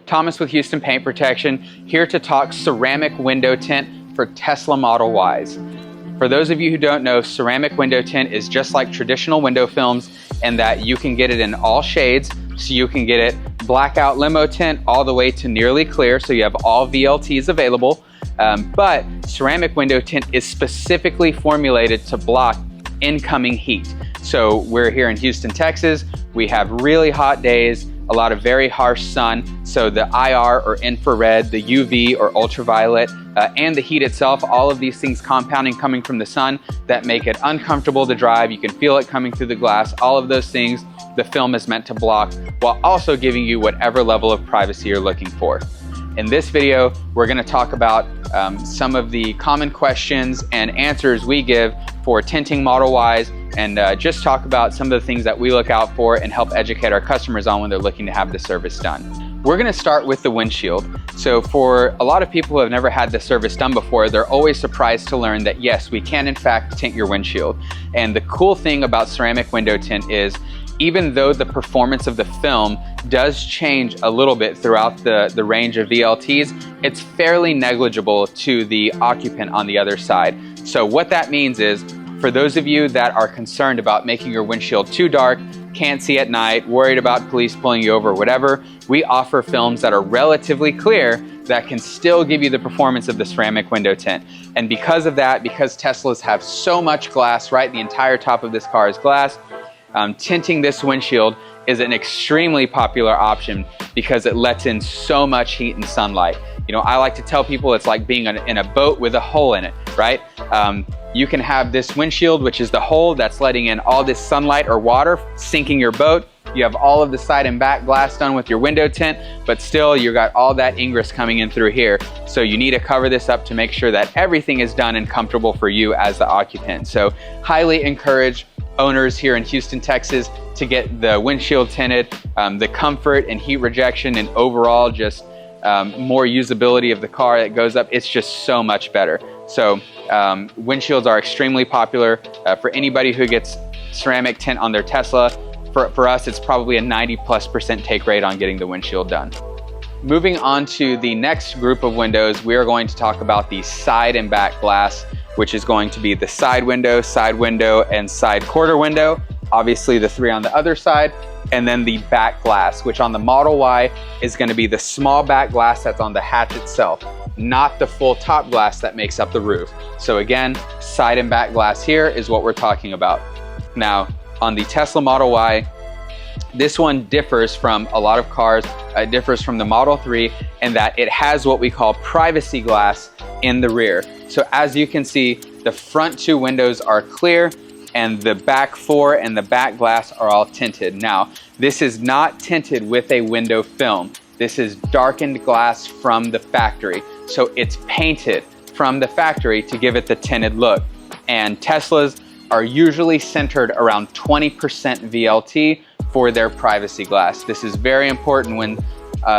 Thomas with Houston Paint Protection, here to talk ceramic window tint for Tesla Model Ys. For those of you who don't know, ceramic window tint is just like traditional window films in that you can get it in all shades. So you can get it blackout limo tint all the way to nearly clear, so you have all VLTs available. But ceramic window tint is specifically formulated to block incoming heat. So we're here in Houston, Texas. We have really hot days, a lot of very harsh sun. So the IR or infrared, the UV or ultraviolet, and the heat itself, all of these things compounding coming from the sun that make it uncomfortable to drive. You can feel it coming through the glass. All of those things the film is meant to block, while also giving you whatever level of privacy you're looking for. In this video, we're going to talk about some of the common questions and answers we give for tinting Model Ys, and just talk about some of the things that we look out for and help educate our customers on when they're looking to have the service done. We're going to start with the windshield. So for a lot of people who have never had the service done before, they're always surprised to learn that yes, we can in fact tint your windshield. And the cool thing about ceramic window tint is, even though the performance of the film does change a little bit throughout the range of VLTs, it's fairly negligible to the occupant on the other side. So what that means is, for those of you that are concerned about making your windshield too dark, can't see at night, worried about police pulling you over, whatever, we offer films that are relatively clear that can still give you the performance of the ceramic window tint. And because of that, because Teslas have so much glass, right, the entire top of this car is glass, tinting this windshield is an extremely popular option because it lets in so much heat and sunlight. You know, I like to tell people it's like being in a boat with a hole in it, right? You can have this windshield, which is the hole that's letting in all this sunlight or water, sinking your boat. You have all of the side and back glass done with your window tint, but still you got all that ingress coming in through here. So you need to cover this up to make sure that everything is done and comfortable for you as the occupant. So highly encourage owners here in Houston, Texas to get the windshield tinted. The comfort and heat rejection and overall just more usability of the car that goes up, it's just so much better. So windshields are extremely popular for anybody who gets ceramic tint on their Tesla. For us, it's probably a 90+% take rate on getting the windshield done. Moving on to the next group of windows, we are going to talk about the side and back glass, which is going to be the side window, and side quarter window. Obviously the three on the other side, and then the back glass, which on the Model Y is going to be the small back glass that's on the hatch itself, not the full top glass that makes up the roof. So again, side and back glass here is what we're talking about. Now, on the Tesla Model Y, this one differs from a lot of cars. It differs from the Model 3 in that it has what we call privacy glass in the rear. So as you can see, the front two windows are clear and the back four and the back glass are all tinted. Now, this is not tinted with a window film. This is darkened glass from the factory. So it's painted from the factory to give it the tinted look. And Teslas are usually centered around 20% VLT for their privacy glass. This is very important when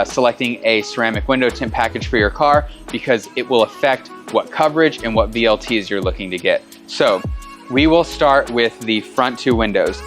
selecting a ceramic window tint package for your car because it will affect what coverage and what VLTs you're looking to get. So we will start with the front two windows.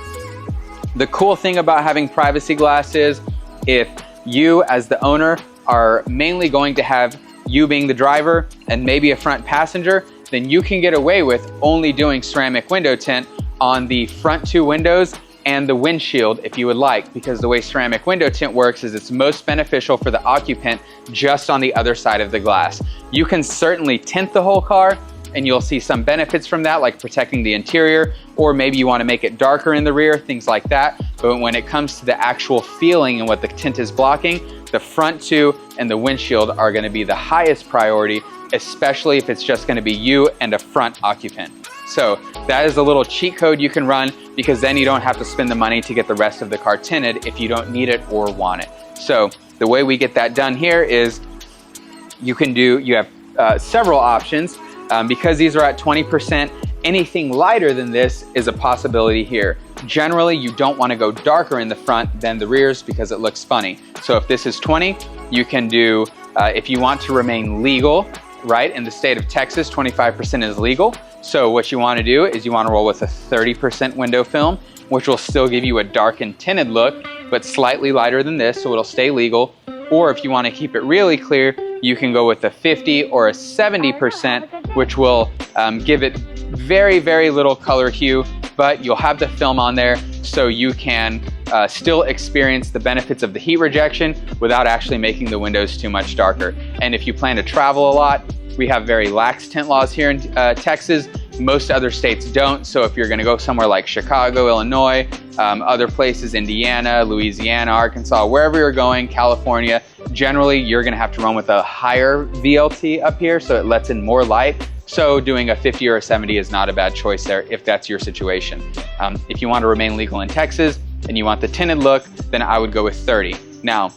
The cool thing about having privacy glass is if you as the owner are mainly going to have you being the driver and maybe a front passenger, then you can get away with only doing ceramic window tint on the front two windows and the windshield if you would like, because the way ceramic window tint works is it's most beneficial for the occupant just on the other side of the glass. You can certainly tint the whole car and you'll see some benefits from that, like protecting the interior, or maybe you want to make it darker in the rear, things like that. But when it comes to the actual feeling and what the tint is blocking, the front two and the windshield are going to be the highest priority, especially if it's just going to be you and a front occupant. So that is a little cheat code you can run, because then you don't have to spend the money to get the rest of the car tinted if you don't need it or want it. So the way we get that done here is you have several options. Because these are at 20%, anything lighter than this is a possibility here. Generally, you don't want to go darker in the front than the rears because it looks funny. So if this is 20, you can do, if you want to remain legal, right? In the state of Texas, 25% is legal. So what you want to do is you want to roll with a 30% window film, which will still give you a dark and tinted look, but slightly lighter than this, so it'll stay legal. Or if you want to keep it really clear, you can go with a 50 or a 70%, which will give it very, very little color hue, but you'll have the film on there so you can still experience the benefits of the heat rejection without actually making the windows too much darker. And if you plan to travel a lot, we have very lax tint laws here in Texas. Most other states don't. So if you're gonna go somewhere like Chicago, Illinois, other places, Indiana, Louisiana, Arkansas, wherever you're going, California, generally you're gonna have to run with a higher VLT up here so it lets in more light. So doing a 50 or a 70 is not a bad choice there if that's your situation. If you want to remain legal in Texas and you want the tinted look, then I would go with 30. Now,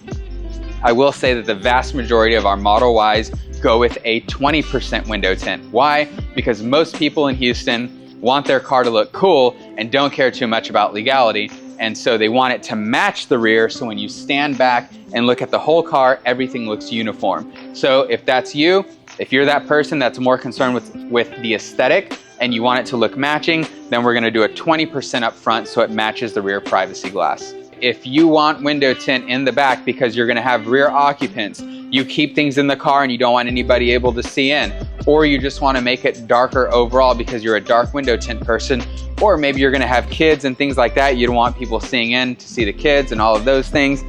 I will say that the vast majority of our Model Ys go with a 20% window tint. Why? Because most people in Houston want their car to look cool and don't care too much about legality. And so they want it to match the rear, so when you stand back and look at the whole car, everything looks uniform. So if that's you, if you're that person that's more concerned with the aesthetic and you want it to look matching, then we're gonna do a 20% up front so it matches the rear privacy glass. If you want window tint in the back because you're gonna have rear occupants, you keep things in the car and you don't want anybody able to see in, or you just wanna make it darker overall because you're a dark window tint person, or maybe you're gonna have kids and things like that, you don't want people seeing in to see the kids and all of those things,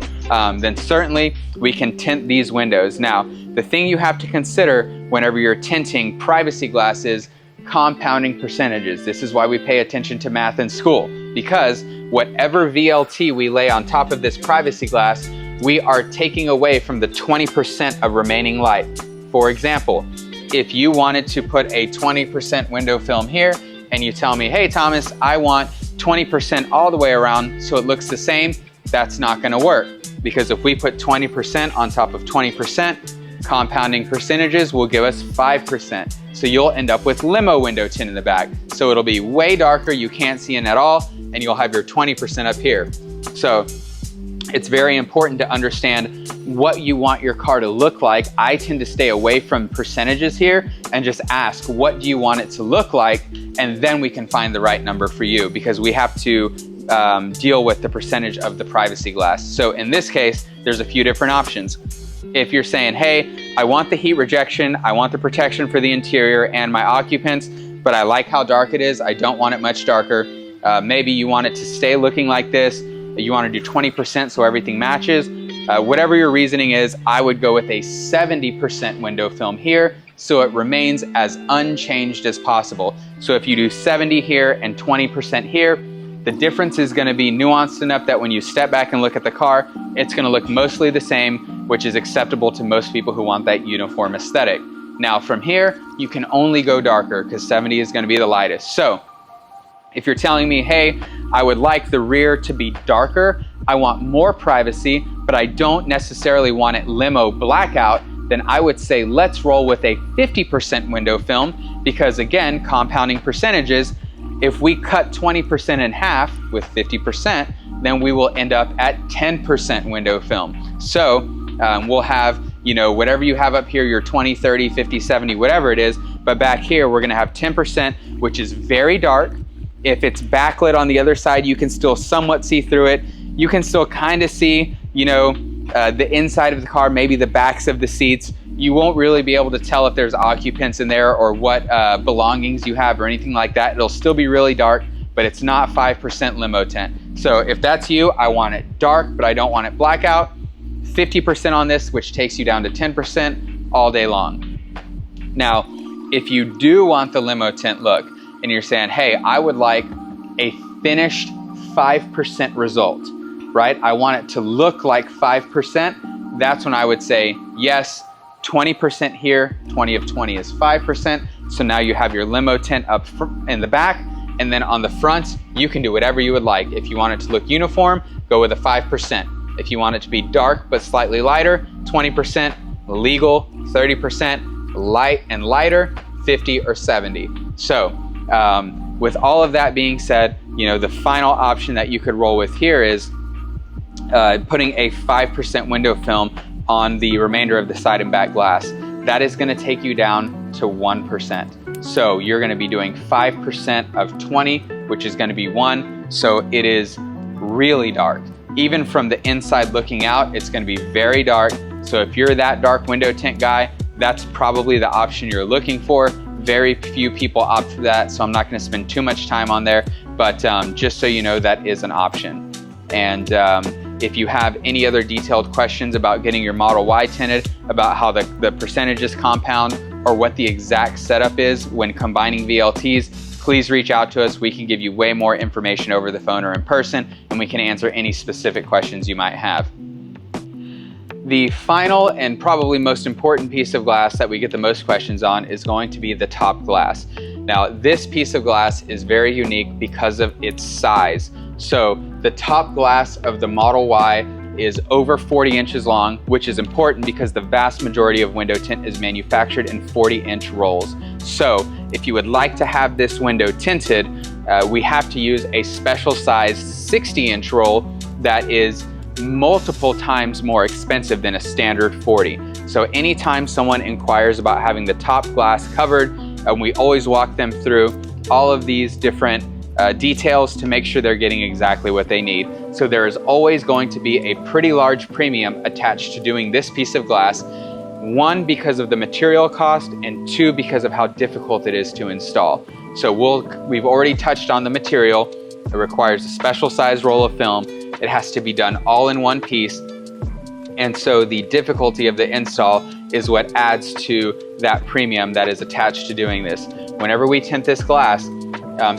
then certainly we can tint these windows. Now, the thing you have to consider whenever you're tinting privacy glass is compounding percentages. This is why we pay attention to math in school, because whatever VLT we lay on top of this privacy glass, we are taking away from the 20% of remaining light. For example, if you wanted to put a 20% window film here and you tell me, hey Thomas, I want 20% all the way around so it looks the same, that's not gonna work. Because if we put 20% on top of 20%, compounding percentages will give us 5%. So you'll end up with limo window tint in the back. So it'll be way darker, you can't see in at all, and you'll have your 20% up here. So it's very important to understand what you want your car to look like. I tend to stay away from percentages here and just ask, what do you want it to look like? And then we can find the right number for you, because we have to deal with the percentage of the privacy glass. So in this case, there's a few different options. If you're saying, hey, I want the heat rejection, I want the protection for the interior and my occupants, but I like how dark it is, I don't want it much darker. Maybe you want it to stay looking like this, you want to do 20% so everything matches. Whatever your reasoning is, I would go with a 70% window film here so it remains as unchanged as possible. So if you do 70 here and 20% here, the difference is going to be nuanced enough that when you step back and look at the car, it's going to look mostly the same, which is acceptable to most people who want that uniform aesthetic. Now from here, you can only go darker because 70 is going to be the lightest. So if you're telling me, hey, I would like the rear to be darker, I want more privacy, but I don't necessarily want it limo blackout, then I would say let's roll with a 50% window film, because again, compounding percentages, if we cut 20% in half with 50%, then we will end up at 10% window film. So we'll have, you know, whatever you have up here, your 20, 30, 50, 70, whatever it is, but back here we're gonna have 10%, which is very dark. If it's backlit on the other side, you can still somewhat see through it. You can still kind of see, you know, the inside of the car, maybe the backs of the seats. You won't really be able to tell if there's occupants in there or what belongings you have or anything like that. It'll still be really dark, but it's not 5% limo tint. So if that's you, I want it dark, but I don't want it blackout. 50% on this, which takes you down to 10% all day long. Now, if you do want the limo tint look and you're saying, hey, I would like a finished 5% result, right? I want it to look like 5%. That's when I would say, yes, 20% here, 20 of 20 is 5%. So now you have your limo tint up in the back, and then on the front, you can do whatever you would like. If you want it to look uniform, go with a 5%. If you want it to be dark but slightly lighter, 20%, legal, 30%, light and lighter, 50 or 70. So with all of that being said, you know, the final option that you could roll with here is putting a 5% window film on the remainder of the side and back glass. That is going to take you down to 1%. So you're going to be doing 5% of 20, which is going to be 1. So it is really dark. Even from the inside looking out, it's going to be very dark. So if you're that dark window tint guy, that's probably the option you're looking for. Very few people opt for that, so I'm not going to spend too much time on there, but just so you know, that is an option. And if you have any other detailed questions about getting your Model Y tinted, about how the percentages compound, or what the exact setup is when combining VLTs, please reach out to us. We can give you way more information over the phone or in person, and we can answer any specific questions you might have. The final and probably most important piece of glass that we get the most questions on is going to be the top glass. Now, this piece of glass is very unique because of its size. So the top glass of the Model Y is over 40 inches long, which is important because the vast majority of window tint is manufactured in 40-inch rolls. So if you would like to have this window tinted, we have to use a special size 60-inch roll that is multiple times more expensive than a standard 40. So anytime someone inquires about having the top glass covered, and we always walk them through all of these different details to make sure they're getting exactly what they need. So there is always going to be a pretty large premium attached to doing this piece of glass. One, because of the material cost, and two, because of how difficult it is to install. So we've already touched on the material. It requires a special size roll of film. It has to be done all in one piece. And so the difficulty of the install is what adds to that premium that is attached to doing this. Whenever we tint this glass,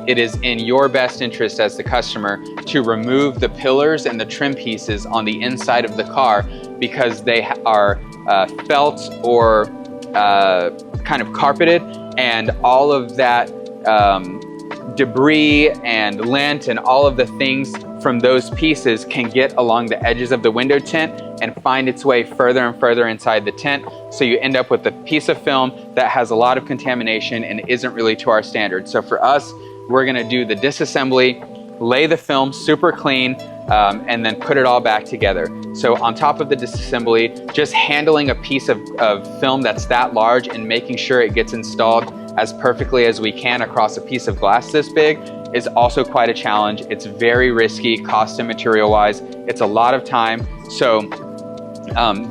it is in your best interest as the customer to remove the pillars and the trim pieces on the inside of the car, because they are felt or kind of carpeted, and all of that debris and lint and all of the things from those pieces can get along the edges of the window tint and find its way further and further inside the tint. So you end up with a piece of film that has a lot of contamination and isn't really to our standard. So for us, we're gonna do the disassembly, lay the film super clean, and then put it all back together. So on top of the disassembly, just handling a piece of film that's that large and making sure it gets installed as perfectly as we can across a piece of glass this big is also quite a challenge. It's very risky, cost and material wise. It's a lot of time. So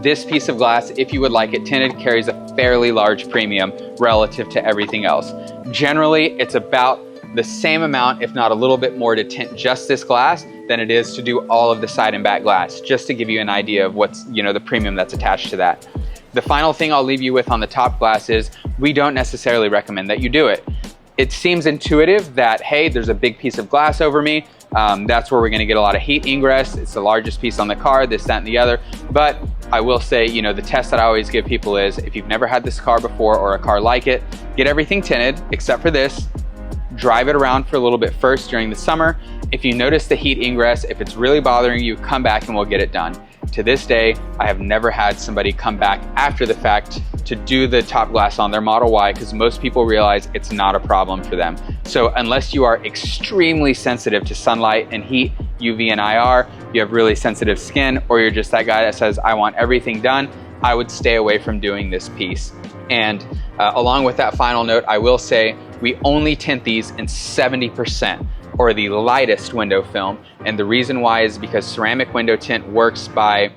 this piece of glass, if you would like it tinted, carries a fairly large premium relative to everything else. Generally, it's about the same amount, if not a little bit more, to tint just this glass than it is to do all of the side and back glass, just to give you an idea of what's, the premium that's attached to that. The final thing I'll leave you with on the top glass is we don't necessarily recommend that you do it. It seems intuitive that, hey, there's a big piece of glass over me. That's where we're gonna get a lot of heat ingress. It's the largest piece on the car, this, that, and the other. But I will say, the test that I always give people is, if you've never had this car before or a car like it, get everything tinted except for this. Drive it around for a little bit first during the summer. If you notice the heat ingress, if it's really bothering you, come back and we'll get it done. To this day, I have never had somebody come back after the fact to do the top glass on their Model Y, because most people realize it's not a problem for them. So unless you are extremely sensitive to sunlight and heat, UV and IR, you have really sensitive skin, or you're just that guy that says, I want everything done, I would stay away from doing this piece. And along with that final note, I will say we only tint these in 70%, or the lightest window film. And the reason why is because ceramic window tint works by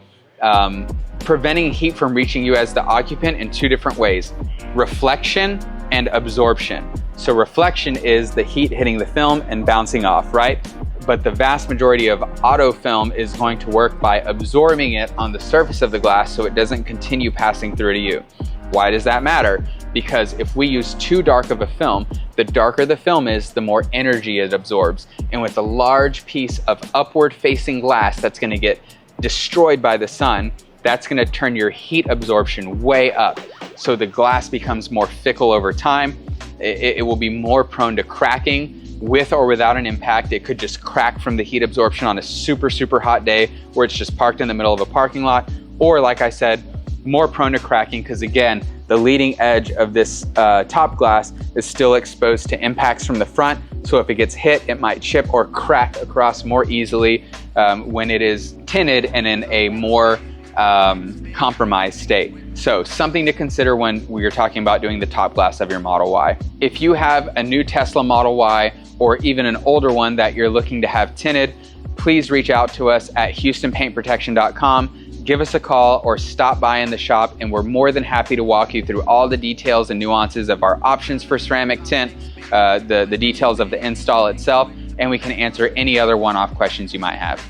preventing heat from reaching you as the occupant in two different ways: reflection and absorption. So reflection is the heat hitting the film and bouncing off, right? But the vast majority of auto film is going to work by absorbing it on the surface of the glass so it doesn't continue passing through to you. Why does that matter? Because if we use too dark of a film, the darker the film is, the more energy it absorbs. And with a large piece of upward facing glass that's gonna get destroyed by the sun, that's gonna turn your heat absorption way up. So the glass becomes more fickle over time. It will be more prone to cracking with or without an impact. It could just crack from the heat absorption on a super, super hot day where it's just parked in the middle of a parking lot. Or like I said, more prone to cracking because, again, the leading edge of this top glass is still exposed to impacts from the front. So if it gets hit, it might chip or crack across more easily when it is tinted and in a more compromised state. So something to consider when we're talking about doing the top glass of your Model Y. If you have a new Tesla Model Y or even an older one that you're looking to have tinted, please reach out to us at HoustonPaintProtection.com. give us a call or stop by in the shop, and we're more than happy to walk you through all the details and nuances of our options for ceramic tint, the details of the install itself, and we can answer any other one-off questions you might have.